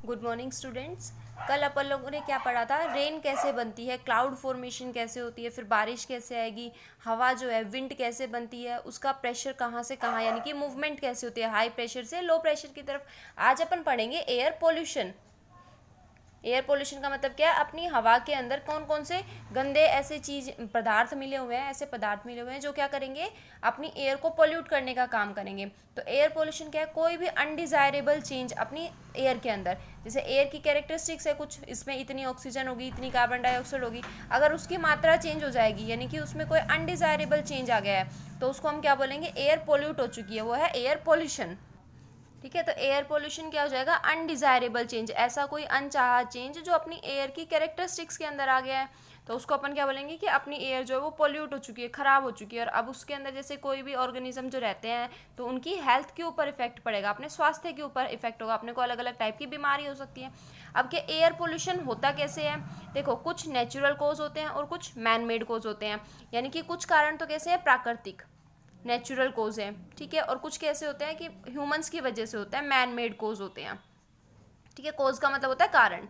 Good morning students. कल अपन लोगों ने क्या पढ़ा था, रेन कैसे बनती है, क्लाउड फॉर्मेशन कैसे होती है, फिर बारिश कैसे आएगी, हवा जो है विंड कैसे बनती है, उसका प्रेशर कहाँ से कहाँ यानी कि मूवमेंट कैसे होती है हाई प्रेशर से लो प्रेशर की तरफ। आज अपन पढ़ेंगे एयर पोल्यूशन। एयर पोल्यूशन का मतलब क्या है, अपनी हवा के अंदर कौन कौन से गंदे ऐसे चीज पदार्थ मिले हुए हैं, ऐसे पदार्थ मिले हुए हैं जो क्या करेंगे, अपनी एयर को पोल्यूट करने का काम करेंगे। तो एयर पोल्यूशन क्या है, कोई भी अनडिजायरेबल चेंज अपनी एयर के अंदर। जैसे एयर की कैरेक्टरिस्टिक्स है कुछ, इसमें इतनी ऑक्सीजन होगी, इतनी कार्बन डाइऑक्साइड होगी, अगर उसकी मात्रा चेंज हो जाएगी यानी कि उसमें कोई अनडिजायरेबल चेंज आ गया है तो उसको हम क्या बोलेंगे, एयर पोल्यूट हो चुकी है, वो है एयर पोल्यूशन। ठीक है, तो एयर पोल्यूशन क्या हो जाएगा, अनडिजायरेबल चेंज, ऐसा कोई अनचाहा चेंज जो अपनी एयर की कैरेक्टरिस्टिक्स के अंदर आ गया है, तो उसको अपन क्या बोलेंगे कि अपनी एयर जो है वो पोल्यूट हो चुकी है, खराब हो चुकी है, और अब उसके अंदर जैसे कोई भी ऑर्गेनिज्म जो रहते हैं तो उनकी हेल्थ के ऊपर इफेक्ट पड़ेगा, अपने स्वास्थ्य के ऊपर इफेक्ट होगा, अपने को अलग अलग टाइप की बीमारी हो सकती है। अब क्या एयर पोल्यूशन होता कैसे है, देखो कुछ नेचुरल कोज होते हैं और कुछ मैन मेड कोज होते हैं, यानी कि कुछ कारण तो कैसे हैं, प्राकृतिक नेचुरल कोज है, ठीक है, और कुछ कैसे होते हैं कि ह्यूमंस की वजह से होता है, मैन मेड कोज होते हैं। ठीक है, कोज का मतलब होता है कारण।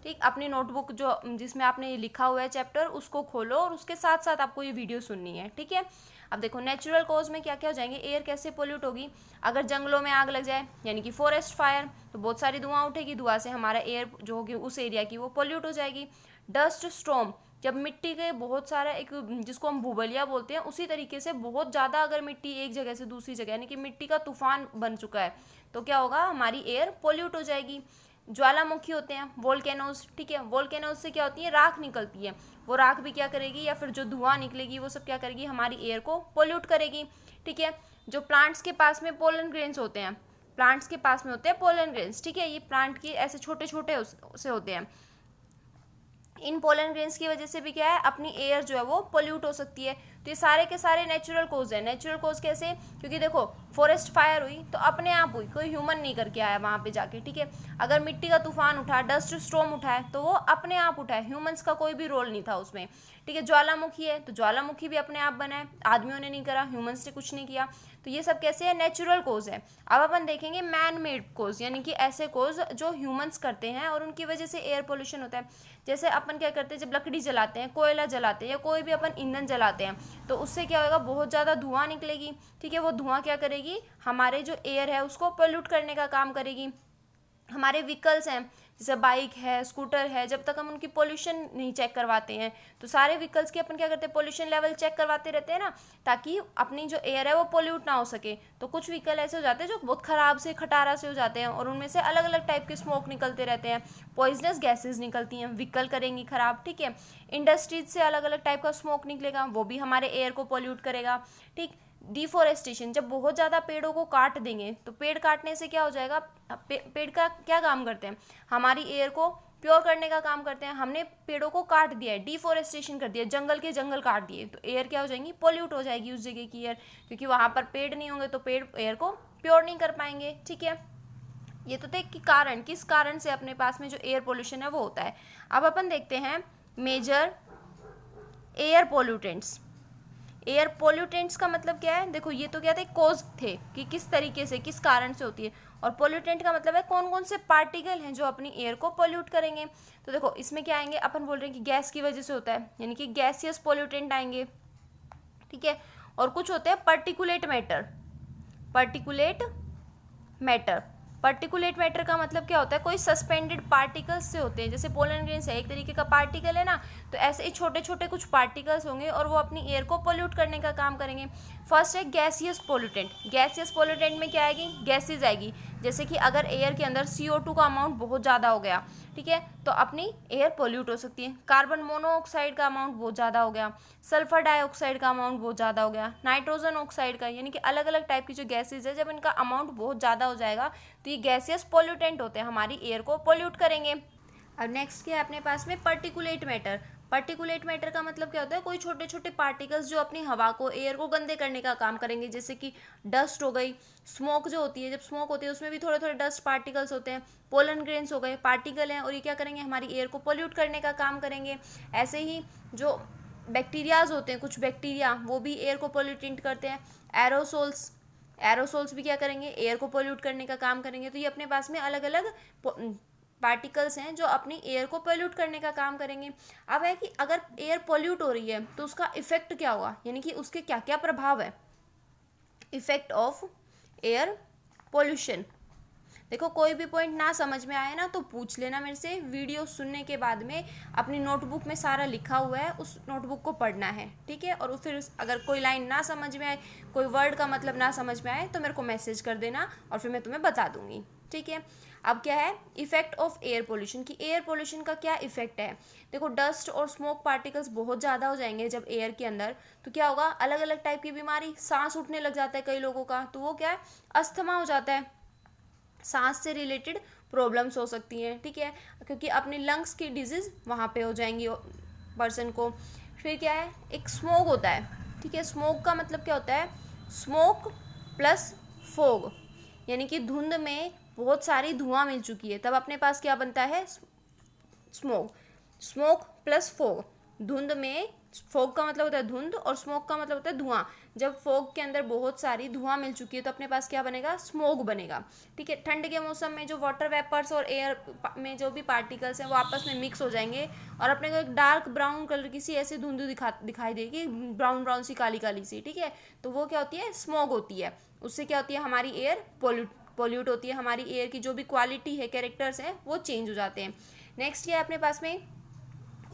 ठीक, अपनी नोटबुक जो जिसमें आपने लिखा हुआ है चैप्टर उसको खोलो और उसके साथ साथ आपको ये वीडियो सुननी है। ठीक है, अब देखो नेचुरल कोज में क्या क्या हो जाएंगे, एयर कैसे पोल्यूट होगी, अगर जंगलों में आग लग जाए यानी कि फॉरेस्ट फायर, तो बहुत सारी धुआं उठेगी, धुआं से हमारा एयर जो होगी उस एरिया की वो पोल्यूट हो जाएगी। डस्ट स्टॉर्म, जब मिट्टी के बहुत सारा एक जिसको हम भूबलिया बोलते हैं, उसी तरीके से बहुत ज़्यादा अगर मिट्टी एक जगह से दूसरी जगह यानी कि मिट्टी का तूफान बन चुका है तो क्या होगा, हमारी एयर पोल्यूट हो जाएगी। ज्वालामुखी होते हैं वोल्केनोज, ठीक है, वोल्केनोज से क्या होती है, राख निकलती है, वो राख भी क्या करेगी या फिर जो धुआं निकलेगी वो सब क्या करेगी, हमारी एयर को पोल्यूट करेगी। ठीक है, जो प्लांट्स के पास में पोलन ग्रेन्स होते हैं, प्लांट्स के पास में होते हैं पोलन ग्रेन्स, ठीक है, ये प्लांट के ऐसे छोटे छोटे से होते हैं, इन पोलन ग्रेन्स की वजह से भी क्या है, अपनी एयर जो है वो पोल्यूट हो सकती है। तो ये सारे के सारे नेचुरल कोज है। नेचुरल कोज कैसे, क्योंकि देखो फॉरेस्ट फायर हुई तो अपने आप हुई, कोई ह्यूमन नहीं करके आया वहाँ पे जाके। ठीक है, अगर मिट्टी का तूफान उठा, डस्ट स्टॉर्म उठा है तो वो अपने आप उठा है, ह्यूमंस का कोई भी रोल नहीं था उसमें। ठीक है, ज्वालामुखी है तो ज्वालामुखी भी अपने आप बना है, आदमियों ने नहीं करा, ह्यूमंस ने कुछ नहीं किया, तो ये सब कैसे है, नेचुरल कोज है। अब अपन देखेंगे मैन मेड कोज, यानी कि ऐसे कोज जो ह्यूमंस करते हैं और उनकी वजह से एयर पोल्यूशन होता है। जैसे अपन क्या करते हैं, जब लकड़ी जलाते हैं, कोयला जलाते हैं या कोई भी अपन ईंधन जलाते हैं तो उससे क्या होगा, बहुत ज़्यादा धुआं निकलेगी। ठीक है, वो धुआं क्या करेगी, हमारे जो एयर है उसको पोल्यूट करने का काम करेगी। हमारे व्हीकल्स हैं जैसे बाइक है, स्कूटर है, जब तक हम उनकी पोल्यूशन नहीं चेक करवाते हैं, तो सारे व्हीकल्स की अपन क्या करते हैं, पोल्यूशन लेवल चेक करवाते रहते हैं ना, ताकि अपनी जो एयर है वो पोल्यूट ना हो सके। तो कुछ व्हीकल ऐसे हो जाते हैं जो बहुत खराब से खटारा से हो जाते हैं और उनमें से अलग अलग टाइप के स्मोक निकलते रहते हैं, पॉइजनस गैसेज निकलती हैं, व्हीकल करेंगी खराब। ठीक है, इंडस्ट्रीज से अलग अलग टाइप का स्मोक निकलेगा, वो भी हमारे एयर को पोल्यूट करेगा। ठीक, डिफोरेस्टेशन, जब बहुत ज़्यादा पेड़ों को काट देंगे तो पेड़ काटने से क्या हो जाएगा, पेड़ का क्या काम करते हैं, हमारी एयर को प्योर करने का काम करते हैं। हमने पेड़ों को काट दिया है, डिफोरेस्टेशन कर दिया, जंगल के जंगल काट दिए, तो एयर क्या हो जाएंगी, पोल्यूट हो जाएगी उस जगह की एयर, क्योंकि वहाँ पर पेड़ नहीं होंगे तो पेड़ एयर को प्योर नहीं कर पाएंगे। ठीक है, ये तो थे कि कारण, किस कारण से अपने पास में जो एयर पोल्यूशन है वो होता है। अब अपन देखते हैं major air pollutants. Air pollutants का मतलब क्या है, देखो ये तो क्या थे, कोज थे कि किस तरीके से किस कारण से होती है, और पोल्यूटेंट का मतलब है कौन कौन से पार्टिकल हैं जो अपनी एयर को पोल्यूट करेंगे। तो देखो इसमें क्या आएंगे, अपन बोल रहे हैं कि गैस की वजह से होता है यानी कि गैसियस पोल्यूटेंट आएंगे। ठीक है, और कुछ होते हैं particulate matter. Particulate matter, particulate matter का मतलब क्या होता है, कोई सस्पेंडेड पार्टिकल्स से होते हैं, जैसे पोलन ग्रेन्स है एक तरीके का पार्टिकल है ना, तो ऐसे ही छोटे छोटे कुछ पार्टिकल्स होंगे और वो अपनी एयर को पोल्यूट करने का काम करेंगे। फर्स्ट है गैसियस पोल्यूटेंट। गैसियस पोल्यूटेंट में क्या आएगी, गैसेज आएगी, जैसे कि अगर एयर के अंदर CO2 का अमाउंट बहुत ज़्यादा हो गया, ठीक है, तो अपनी एयर पोल्यूट हो सकती है। कार्बन मोनोऑक्साइड का अमाउंट बहुत ज़्यादा हो गया, सल्फर डाइऑक्साइड का अमाउंट बहुत ज़्यादा हो गया, नाइट्रोजन ऑक्साइड का, यानी कि अलग अलग टाइप की जो गैसेज है जब इनका अमाउंट बहुत ज़्यादा हो जाएगा तो ये गैसियस पोल्यूटेंट होते हैं, हमारी एयर को पोल्यूट करेंगे। अब नेक्स्ट क्या है अपने पास में, पर्टिकुलेट मैटर। पर्टिकुलेट मैटर का मतलब क्या होता है, कोई छोटे छोटे पार्टिकल्स जो अपनी हवा को, एयर को गंदे करने का काम करेंगे, जैसे कि डस्ट हो गई, स्मोक जो होती है, जब स्मोक होती है उसमें भी थोड़े थोड़े डस्ट पार्टिकल्स होते हैं, पोलन ग्रेन्स हो गए, पार्टिकल हैं और ये क्या करेंगे, हमारी एयर को पोल्यूट करने का काम करेंगे। ऐसे ही जो बैक्टीरियाज होते हैं, कुछ बैक्टीरिया वो भी एयर को पोल्यूटेंट करते हैं। एरोसोल्स, एरोसोल्स भी क्या करेंगे, एयर को पोल्यूट करने का काम करेंगे। तो ये अपने पास में अलग अलग पार्टिकल्स हैं जो अपनी एयर को पोल्यूट करने का काम करेंगे। अब है कि अगर एयर पोल्यूट हो रही है तो उसका इफेक्ट क्या होगा, यानी कि उसके क्या क्या प्रभाव है। Effect of air pollution. देखो कोई भी पॉइंट ना समझ में आए ना तो पूछ लेना मेरे से, वीडियो सुनने के बाद में अपनी नोटबुक में सारा लिखा हुआ है, उस नोटबुक को पढ़ना है, ठीक है। और फिर अगर कोई लाइन ना समझ में आए, कोई वर्ड का मतलब ना समझ में आए तो मेरे को मैसेज कर देना और फिर मैं तुम्हें बता दूंगी, ठीक है। अब क्या है इफेक्ट ऑफ एयर पोल्यूशन, की एयर पोल्यूशन का क्या इफेक्ट है। देखो डस्ट और स्मोक पार्टिकल्स बहुत ज़्यादा हो जाएंगे जब एयर के अंदर, तो क्या होगा, अलग अलग टाइप की बीमारी, सांस उठने लग जाता है कई लोगों का, तो वो क्या है, अस्थमा हो जाता है, सांस से रिलेटेड प्रॉब्लम्स हो सकती हैं, ठीक है, क्योंकि अपने लंग्स की डिजीज़ वहाँ पे हो जाएंगी पर्सन को। फिर क्या है, एक स्मोक होता है, ठीक है। स्मोक का मतलब क्या होता है, स्मोक प्लस फोग, यानी कि धुंध में बहुत सारी धुआं मिल चुकी है, तब अपने पास क्या बनता है, स्मोक। स्मोक प्लस फोग, धुंध में, फोग का मतलब होता है धुंध और स्मोक का मतलब होता है धुआं। जब फोग के अंदर बहुत सारी धुआं मिल चुकी है तो अपने पास क्या बनेगा, स्मोक बनेगा, ठीक है। ठंड के मौसम में जो वाटर वेपर्स और एयर में जो भी पार्टिकल्स हैं वो आपस में मिक्स हो जाएंगे और अपने को एक डार्क ब्राउन कलर की सी ऐसी धुंध दिखाई देगी, ब्राउन ब्राउन सी, काली काली सी, ठीक है। तो वो क्या होती है, स्मोक होती है। उससे क्या होती है, हमारी एयर पोल्यूट होती है, हमारी एयर की जो भी क्वालिटी है, कैरेक्टर्स हैं, वो चेंज हो जाते हैं। नेक्स्ट क्या है अपने पास में,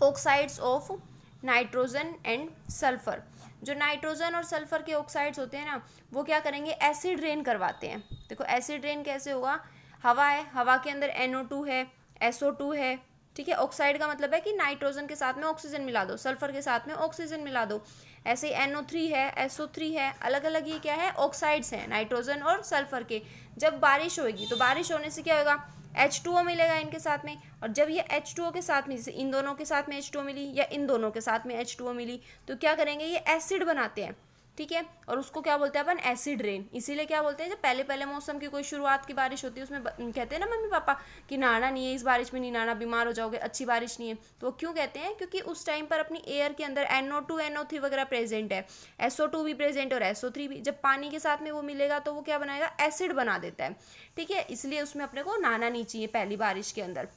oxides of nitrogen and sulphur. जो नाइट्रोजन और सल्फर के ऑक्साइड्स होते हैं ना, वो क्या करेंगे, एसिड रेन करवाते हैं। देखो एसिड रेन कैसे होगा, हवा है, हवा के अंदर NO2 है, SO2 है, ठीक है। ऑक्साइड का मतलब है कि नाइट्रोजन के साथ में ऑक्सीजन मिला दो, सल्फर के साथ में ऑक्सीजन मिला दो। ऐसे NO3 है, SO3 है, अलग अलग ये क्या है, ऑक्साइड्स हैं नाइट्रोजन और सल्फर के। जब बारिश होगी तो बारिश होने से क्या होगा, H2O मिलेगा इनके साथ में, और जब ये H2O के साथ में, जैसे इन दोनों के साथ में H2O मिली या इन दोनों के साथ में H2O मिली, तो क्या करेंगे, ये एसिड बनाते हैं, ठीक है। और उसको क्या बोलते हैं अपन, एसिड रेन। इसीलिए क्या बोलते हैं, जब पहले पहले मौसम की कोई शुरुआत की बारिश होती है उसमें कहते हैं ना मम्मी पापा कि नहाना नहीं है, इस बारिश में नहीं नहाना, बीमार हो जाओगे, अच्छी बारिश नहीं है। तो वो क्यों कहते हैं, क्योंकि उस टाइम पर अपनी एयर के अंदर NO2 NO3 वगैरह प्रेजेंट है, SO2 भी प्रेजेंट और SO3 भी। जब पानी के साथ में वो मिलेगा तो वो क्या बनाएगा, एसिड बना देता है, ठीक है। इसलिए उसमें अपने को नहाना नहीं चाहिए पहली बारिश के अंदर,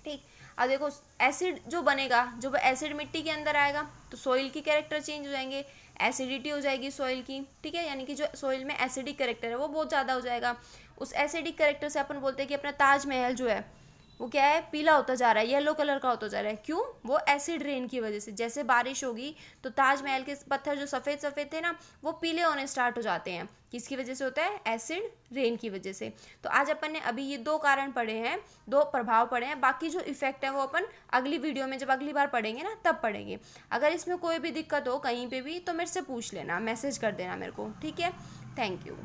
ठीक। अब देखो एसिड जो बनेगा, जब एसिड मिट्टी के अंदर आएगा तो सॉइल की कैरेक्टर चेंज हो जाएंगे, एसिडिटी हो जाएगी सॉइल की, ठीक है। यानी कि जो सॉइल में एसिडिक कैरेक्टर है वो बहुत ज़्यादा हो जाएगा। उस एसिडिक कैरेक्टर से अपन बोलते हैं कि अपना ताजमहल जो है वो क्या है, पीला होता जा रहा है, येलो कलर का होता जा रहा है। क्यों, वो एसिड रेन की वजह से। जैसे बारिश होगी तो ताजमहल के पत्थर जो सफ़ेद सफ़ेद थे ना, वो पीले होने स्टार्ट हो जाते हैं। किसकी वजह से होता है, एसिड रेन की वजह से। तो आज अपन ने अभी ये 2 कारण पढ़े हैं, 2 प्रभाव पढ़े हैं। बाकी जो इफेक्ट है वो अपन अगली वीडियो में जब अगली बार पढ़ेंगे ना तब पढ़ेंगे। अगर इसमें कोई भी दिक्कत हो कहीं पे भी तो मेरे से पूछ लेना, मैसेज कर देना मेरे को, ठीक है। Thank you.